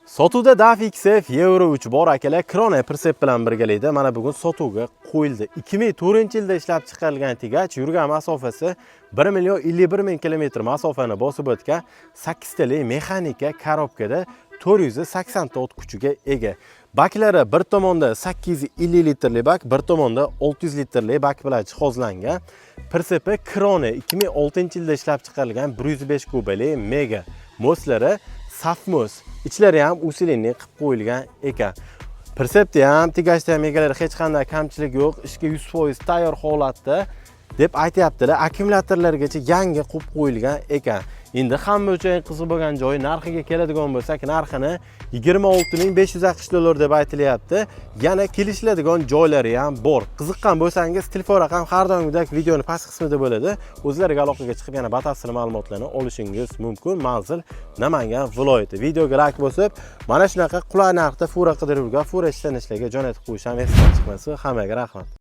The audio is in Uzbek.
Sotuvda DAF XF Euro 3 bor akalar Krone Persep bilan birgalikda mana bugun sotuvga qo'yildi. 2004-yilda ishlab chiqarilgan tegach yurgan masofasi 1,51,000 km masofani bosib o'tgan 8 tali mexanika korobkada 480 ta o't kuchiga ega. Baklari bir tomonda 850 litrli bak, bir tomonda 600 litrli bak bilan jihozlangan. Persepi Krone 2006-yilda ishlab chiqarilgan 105 kubali mega moslari Safmos. İçlari ham usilenli qilib qo'yilgan ekan. Persepda ham, tegashda ham egalari hech qanday kamchilik yo'q, ishga 100% tayyor holatda deb aytayaptilar. Akkumulyatorlargacha yangi qo'yib qo'yilgan ekan. Endi hamma uchun qiziq bo'lgan joyi narxiga keladigan bo'lsak, narxini 26.560 dollar deb aytilyapti. Yana kelishiladigan joylari ham bor. Qiziqqan bo'lsangiz, telefon raqam har doimgidek videoni past qismida bo'ladi. O'zlariga aloqaga chiqib yana batafsil ma'lumotlarni olishingiz mumkin. Manzil Namangan viloyati. Videoga like bosib, mana shunaqa qulay narxda fura qidiruvga, fura ishlanishlarga jo'natib qo'yish ham esdan chiqmasin. Hammaga rahmat.